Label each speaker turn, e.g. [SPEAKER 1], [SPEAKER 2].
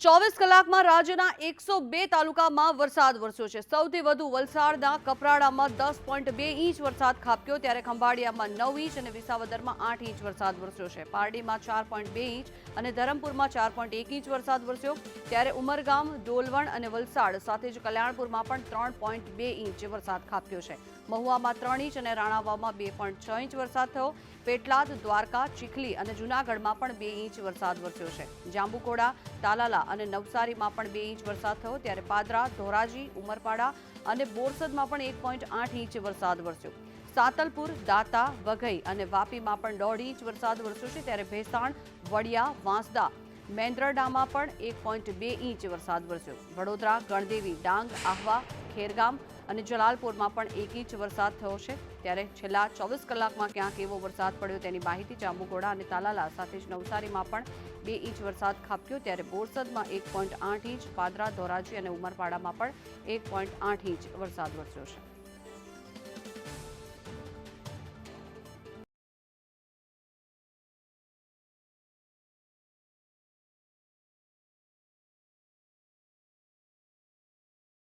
[SPEAKER 1] 24 કલાકમાં રાજ્યના 102 તાલુકામાં વરસાદ વરસ્યો છે। સૌથી વધુ વલસાડના કપરાડામાં 10.2 ઇંચ વરસાદ ખાબક્યો, ત્યારે ખંભાળિયામાં 9 ઇંચ અને વિસાવદરમાં 8 ઇંચ વરસાદ વરસ્યો છે। પારડીમાં 4.2 ઇંચ અને ધરમપુરમાં 4.1 ઇંચ વરસાદ વરસ્યો, ત્યારે ઉમરગામ, ડોલવણ અને વલસાડ સાથે જ કલ્યાણપુરમાં પણ 3.2 ઇંચ વરસાદ ખાબક્યો છે। મહુવામાં 3 ઇંચ અને રાણાવાવમાં 2.6 ઇંચ વરસાદ થયો। પેટલાદ, દ્વારકા, ચીખલી અને જૂનાગઢમાં પણ 2 ઇંચ વરસાદ વરસ્યો છે। જાંબુકોડા, તાલાલા અને નવસારીમાં પણ 2 ઇંચ વરસાદ થયો, ત્યારે પાદરા, ધોરાજી, ઉમરપાડા અને બોરસદમાં પણ 1.8 ઇંચ વરસાદ વરસ્યો। સાતલપુર, દાતા, વઘઈ અને વાપીમાં પણ 1.5 ઇંચ વરસાદ વરસ્યો છે, ત્યારે ભેસાણ, વડિયા, વાંસદા, મેંદરડામાં પણ 1.2 ઇંચ વરસાદ વરસ્યો। વડોદરા, ગણદેવી, ડાંગ, આહવા, ખેરગામ અને જલાલપુરમાં પણ 1 ઇંચ વરસાદ થયો છે। ત્યારે છેલ્લા 24 કલાકમાં ક્યાંક એવો વરસાદ પડ્યો તેની માહિતી જાંબુઘોડા અને તાલાલા સાથે જ નવસારીમાં પણ 2 ઇંચ વરસાદ ખાબક્યો, ત્યારે બોરસદમાં 1.8 ઇંચ, પાદરા, ધોરાજી અને ઉમરપાડામાં પણ 1.8 ઇંચ વરસાદ વરસ્યો છે।